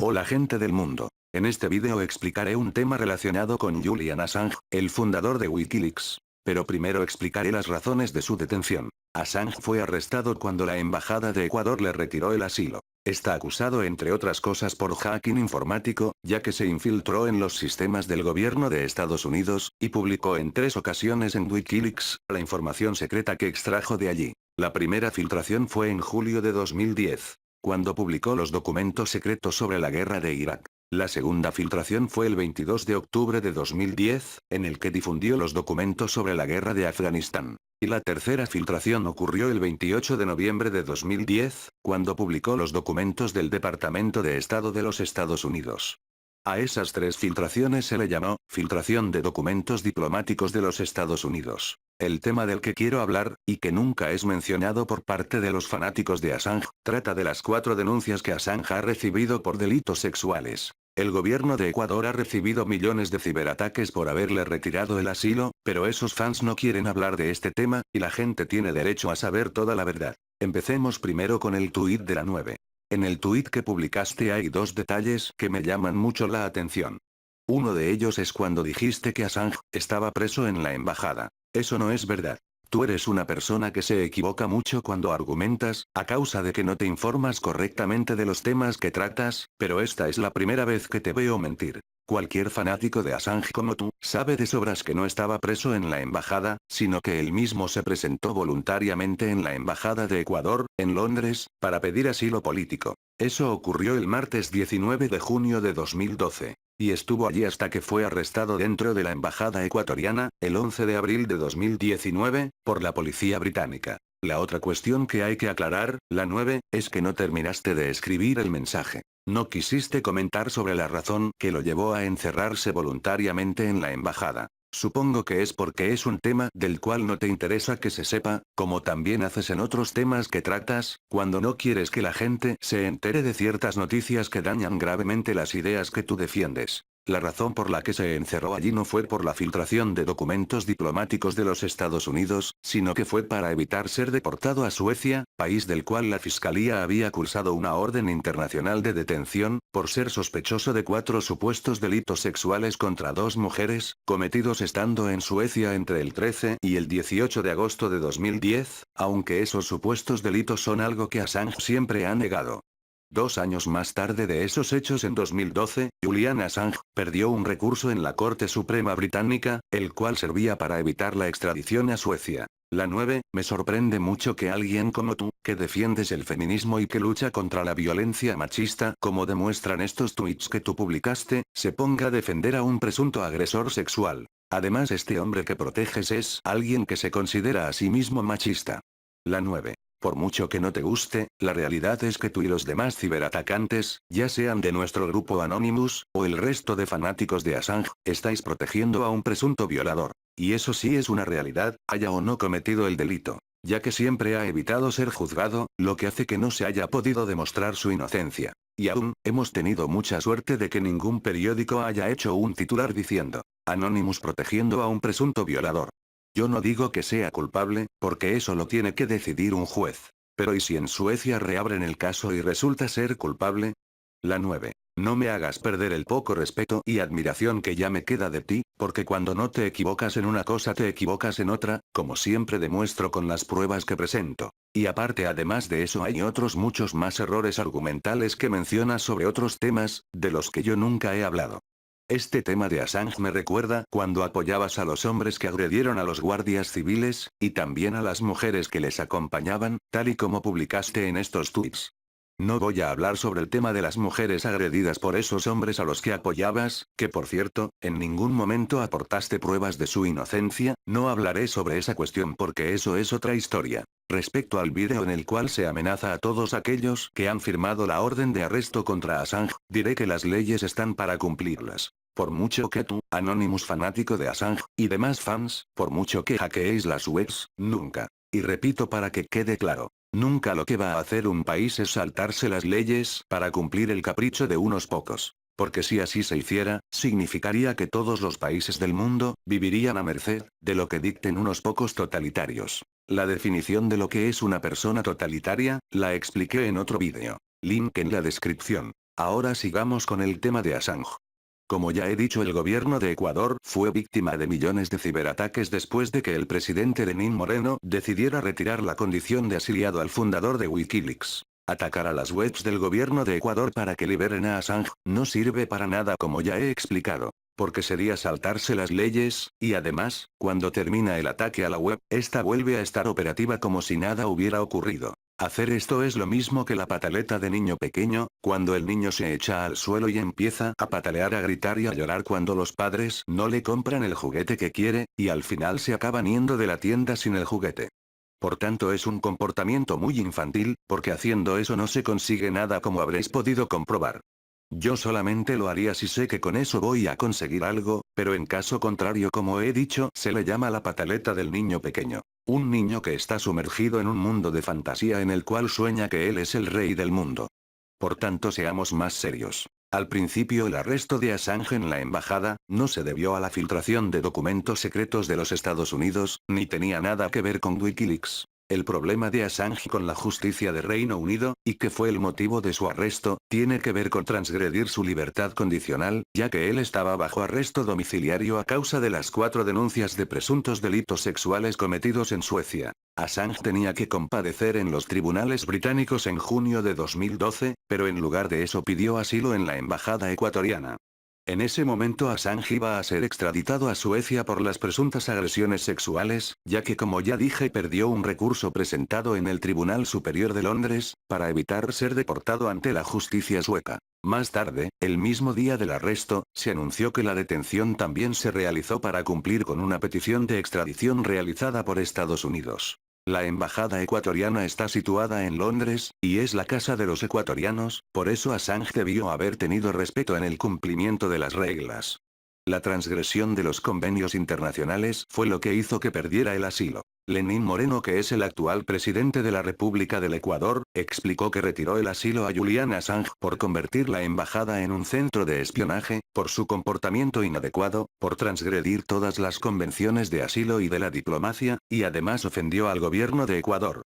Hola gente del mundo. En este vídeo explicaré un tema relacionado con Julian Assange, el fundador de Wikileaks. Pero primero explicaré las razones de su detención. Assange fue arrestado cuando la embajada de Ecuador le retiró el asilo. Está acusado entre otras cosas por hacking informático, ya que se infiltró en los sistemas del gobierno de Estados Unidos, y publicó en 3 ocasiones en Wikileaks, la información secreta que extrajo de allí. La primera filtración fue en julio de 2010. Cuando publicó los documentos secretos sobre la guerra de Irak. La segunda filtración fue el 22 de octubre de 2010, en el que difundió los documentos sobre la guerra de Afganistán. Y la tercera filtración ocurrió el 28 de noviembre de 2010, cuando publicó los documentos del Departamento de Estado de los Estados Unidos. A esas 3 filtraciones se le llamó, filtración de documentos diplomáticos de los Estados Unidos. El tema del que quiero hablar, y que nunca es mencionado por parte de los fanáticos de Assange, trata de las 4 denuncias que Assange ha recibido por delitos sexuales. El gobierno de Ecuador ha recibido millones de ciberataques por haberle retirado el asilo, pero esos fans no quieren hablar de este tema, y la gente tiene derecho a saber toda la verdad. Empecemos primero con el tuit de la 9. En el tuit que publicaste hay 2 detalles que me llaman mucho la atención. Uno de ellos es cuando dijiste que Assange estaba preso en la embajada. Eso no es verdad. Tú eres una persona que se equivoca mucho cuando argumentas, a causa de que no te informas correctamente de los temas que tratas, pero esta es la primera vez que te veo mentir. Cualquier fanático de Assange como tú, sabe de sobras que no estaba preso en la embajada, sino que él mismo se presentó voluntariamente en la embajada de Ecuador, en Londres, para pedir asilo político. Eso ocurrió el martes 19 de junio de 2012. Y estuvo allí hasta que fue arrestado dentro de la embajada ecuatoriana, el 11 de abril de 2019, por la policía británica. La otra cuestión que hay que aclarar, la 9, es que no terminaste de escribir el mensaje. No quisiste comentar sobre la razón que lo llevó a encerrarse voluntariamente en la embajada. Supongo que es porque es un tema del cual no te interesa que se sepa, como también haces en otros temas que tratas, cuando no quieres que la gente se entere de ciertas noticias que dañan gravemente las ideas que tú defiendes. La razón por la que se encerró allí no fue por la filtración de documentos diplomáticos de los Estados Unidos, sino que fue para evitar ser deportado a Suecia, país del cual la fiscalía había cursado una orden internacional de detención, por ser sospechoso de 4 supuestos delitos sexuales contra 2 mujeres, cometidos estando en Suecia entre el 13 y el 18 de agosto de 2010, aunque esos supuestos delitos son algo que Assange siempre ha negado. 2 años más tarde de esos hechos en 2012, Julian Assange perdió un recurso en la Corte Suprema Británica, el cual servía para evitar la extradición a Suecia. La 9, me sorprende mucho que alguien como tú, que defiendes el feminismo y que lucha contra la violencia machista, como demuestran estos tweets que tú publicaste, se ponga a defender a un presunto agresor sexual. Además, este hombre que proteges es alguien que se considera a sí mismo machista. La 9. Por mucho que no te guste, la realidad es que tú y los demás ciberatacantes, ya sean de nuestro grupo Anonymous, o el resto de fanáticos de Assange, estáis protegiendo a un presunto violador. Y eso sí es una realidad, haya o no cometido el delito. Ya que siempre ha evitado ser juzgado, lo que hace que no se haya podido demostrar su inocencia. Y aún, hemos tenido mucha suerte de que ningún periódico haya hecho un titular diciendo, Anonymous protegiendo a un presunto violador. Yo no digo que sea culpable, porque eso lo tiene que decidir un juez. Pero ¿y si en Suecia reabren el caso y resulta ser culpable? La 9. No me hagas perder el poco respeto y admiración que ya me queda de ti, porque cuando no te equivocas en una cosa te equivocas en otra, como siempre demuestro con las pruebas que presento. Y aparte, además de eso, hay otros muchos más errores argumentales que mencionas sobre otros temas, de los que yo nunca he hablado. Este tema de Assange me recuerda cuando apoyabas a los hombres que agredieron a los guardias civiles, y también a las mujeres que les acompañaban, tal y como publicaste en estos tweets. No voy a hablar sobre el tema de las mujeres agredidas por esos hombres a los que apoyabas, que por cierto, en ningún momento aportaste pruebas de su inocencia, no hablaré sobre esa cuestión porque eso es otra historia. Respecto al vídeo en el cual se amenaza a todos aquellos que han firmado la orden de arresto contra Assange, diré que las leyes están para cumplirlas. Por mucho que tú, Anonymous fanático de Assange, y demás fans, por mucho que hackeéis las webs, nunca. Y repito para que quede claro. Nunca lo que va a hacer un país es saltarse las leyes para cumplir el capricho de unos pocos. Porque si así se hiciera, significaría que todos los países del mundo vivirían a merced de lo que dicten unos pocos totalitarios. La definición de lo que es una persona totalitaria, la expliqué en otro vídeo. Link en la descripción. Ahora sigamos con el tema de Assange. Como ya he dicho, el gobierno de Ecuador fue víctima de millones de ciberataques después de que el presidente Lenín Moreno decidiera retirar la condición de asiliado al fundador de Wikileaks. Atacar a las webs del gobierno de Ecuador para que liberen a Assange no sirve para nada, como ya he explicado, porque sería saltarse las leyes, y además, cuando termina el ataque a la web, esta vuelve a estar operativa como si nada hubiera ocurrido. Hacer esto es lo mismo que la pataleta de niño pequeño, cuando el niño se echa al suelo y empieza a patalear, a gritar y a llorar cuando los padres no le compran el juguete que quiere, y al final se acaban yendo de la tienda sin el juguete. Por tanto, es un comportamiento muy infantil, porque haciendo eso no se consigue nada, como habréis podido comprobar. Yo solamente lo haría si sé que con eso voy a conseguir algo, pero en caso contrario, como he dicho, se le llama la pataleta del niño pequeño. Un niño que está sumergido en un mundo de fantasía en el cual sueña que él es el rey del mundo. Por tanto, seamos más serios. Al principio, el arresto de Assange en la embajada no se debió a la filtración de documentos secretos de los Estados Unidos, ni tenía nada que ver con Wikileaks. El problema de Assange con la justicia de Reino Unido, y que fue el motivo de su arresto, tiene que ver con transgredir su libertad condicional, ya que él estaba bajo arresto domiciliario a causa de las 4 denuncias de presuntos delitos sexuales cometidos en Suecia. Assange tenía que comparecer en los tribunales británicos en junio de 2012, pero en lugar de eso pidió asilo en la embajada ecuatoriana. En ese momento Assange iba a ser extraditado a Suecia por las presuntas agresiones sexuales, ya que, como ya dije, perdió un recurso presentado en el Tribunal Superior de Londres, para evitar ser deportado ante la justicia sueca. Más tarde, el mismo día del arresto, se anunció que la detención también se realizó para cumplir con una petición de extradición realizada por Estados Unidos. La embajada ecuatoriana está situada en Londres, y es la casa de los ecuatorianos, por eso Assange debió haber tenido respeto en el cumplimiento de las reglas. La transgresión de los convenios internacionales fue lo que hizo que perdiera el asilo. Lenín Moreno, que es el actual presidente de la República del Ecuador, explicó que retiró el asilo a Julian Assange por convertir la embajada en un centro de espionaje, por su comportamiento inadecuado, por transgredir todas las convenciones de asilo y de la diplomacia, y además ofendió al gobierno de Ecuador.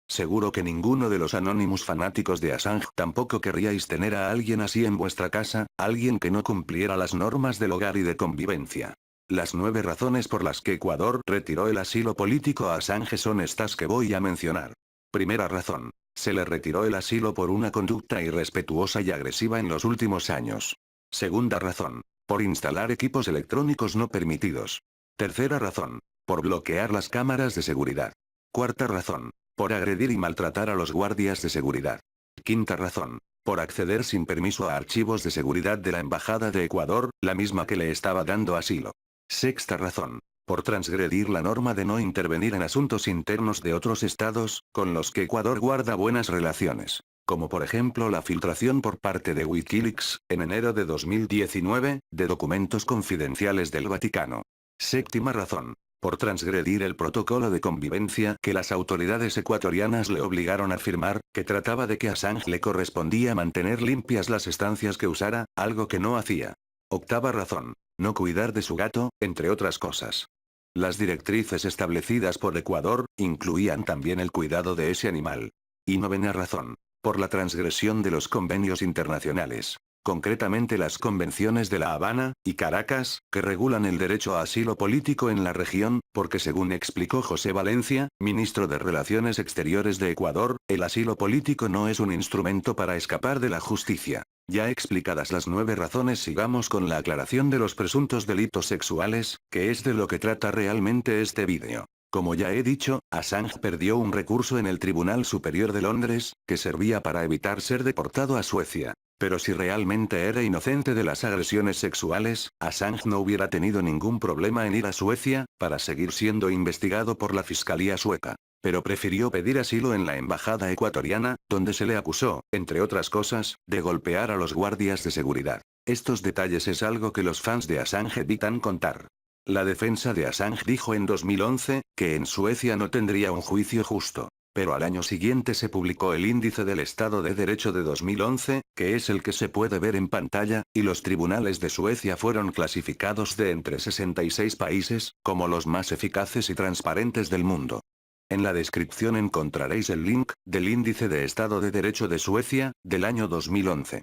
Seguro que ninguno de los anónimos fanáticos de Assange tampoco querríais tener a alguien así en vuestra casa, alguien que no cumpliera las normas del hogar y de convivencia. Las 9 razones por las que Ecuador retiró el asilo político a Assange son estas que voy a mencionar. Primera razón. Se le retiró el asilo por una conducta irrespetuosa y agresiva en los últimos años. Segunda razón. Por instalar equipos electrónicos no permitidos. Tercera razón. Por bloquear las cámaras de seguridad. Cuarta razón. Por agredir y maltratar a los guardias de seguridad. Quinta razón. Por acceder sin permiso a archivos de seguridad de la Embajada de Ecuador, la misma que le estaba dando asilo. Sexta razón. Por transgredir la norma de no intervenir en asuntos internos de otros estados, con los que Ecuador guarda buenas relaciones. Como por ejemplo la filtración por parte de Wikileaks, en enero de 2019, de documentos confidenciales del Vaticano. Séptima razón. Por transgredir el protocolo de convivencia que las autoridades ecuatorianas le obligaron a firmar, que trataba de que a Assange le correspondía mantener limpias las estancias que usara, algo que no hacía. Octava razón. No cuidar de su gato, entre otras cosas. Las directrices establecidas por Ecuador, incluían también el cuidado de ese animal. Y novena razón. Por la transgresión de los convenios internacionales. Concretamente las convenciones de La Habana y Caracas, que regulan el derecho a asilo político en la región, porque según explicó José Valencia, ministro de Relaciones Exteriores de Ecuador, el asilo político no es un instrumento para escapar de la justicia. Ya explicadas las 9 razones, sigamos con la aclaración de los presuntos delitos sexuales, que es de lo que trata realmente este vídeo. Como ya he dicho, Assange perdió un recurso en el Tribunal Superior de Londres, que servía para evitar ser deportado a Suecia. Pero si realmente era inocente de las agresiones sexuales, Assange no hubiera tenido ningún problema en ir a Suecia, para seguir siendo investigado por la Fiscalía sueca. Pero prefirió pedir asilo en la embajada ecuatoriana, donde se le acusó, entre otras cosas, de golpear a los guardias de seguridad. Estos detalles es algo que los fans de Assange evitan contar. La defensa de Assange dijo en 2011, que en Suecia no tendría un juicio justo. Pero al año siguiente se publicó el Índice del Estado de Derecho de 2011, que es el que se puede ver en pantalla, y los tribunales de Suecia fueron clasificados de entre 66 países, como los más eficaces y transparentes del mundo. En la descripción encontraréis el link, del Índice de Estado de Derecho de Suecia, del año 2011.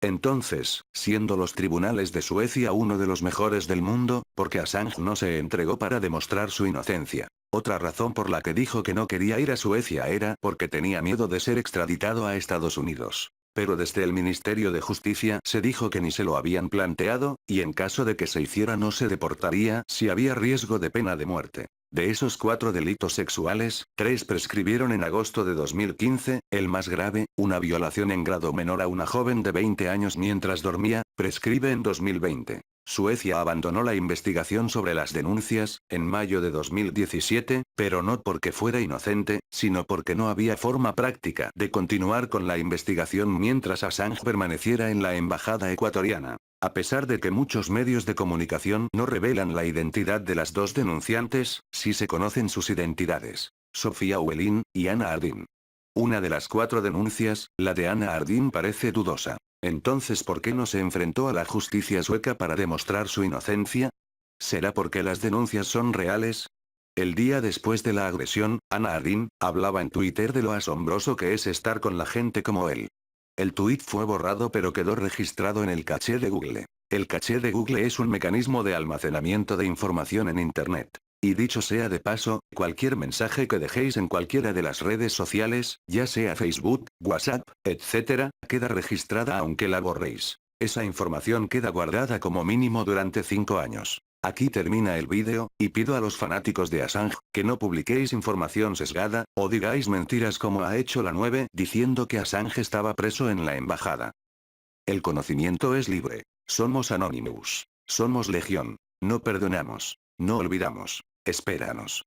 Entonces, siendo los tribunales de Suecia uno de los mejores del mundo, porque Assange no se entregó para demostrar su inocencia. Otra razón por la que dijo que no quería ir a Suecia era porque tenía miedo de ser extraditado a Estados Unidos. Pero desde el Ministerio de Justicia se dijo que ni se lo habían planteado, y en caso de que se hiciera no se deportaría si había riesgo de pena de muerte. De esos 4 delitos sexuales, 3 prescribieron en agosto de 2015, el más grave, una violación en grado menor a una joven de 20 años mientras dormía, prescribe en 2020. Suecia abandonó la investigación sobre las denuncias, en mayo de 2017, pero no porque fuera inocente, sino porque no había forma práctica de continuar con la investigación mientras Assange permaneciera en la embajada ecuatoriana. A pesar de que muchos medios de comunicación no revelan la identidad de las 2 denunciantes, sí se conocen sus identidades. Sofía Wellin, y Anna Ardin. Una de las 4 denuncias, la de Anna Ardin parece dudosa. Entonces, ¿por qué no se enfrentó a la justicia sueca para demostrar su inocencia? ¿Será porque las denuncias son reales? El día después de la agresión, Anna Ardin hablaba en Twitter de lo asombroso que es estar con la gente como él. El tuit fue borrado pero quedó registrado en el caché de Google. El caché de Google es un mecanismo de almacenamiento de información en Internet. Y dicho sea de paso, cualquier mensaje que dejéis en cualquiera de las redes sociales, ya sea Facebook, WhatsApp, etc., queda registrada aunque la borréis. Esa información queda guardada como mínimo durante 5 años. Aquí termina el vídeo, y pido a los fanáticos de Assange, que no publiquéis información sesgada, o digáis mentiras como ha hecho la 9, diciendo que Assange estaba preso en la embajada. El conocimiento es libre. Somos Anonymous. Somos Legión. No perdonamos. No olvidamos. Espéranos.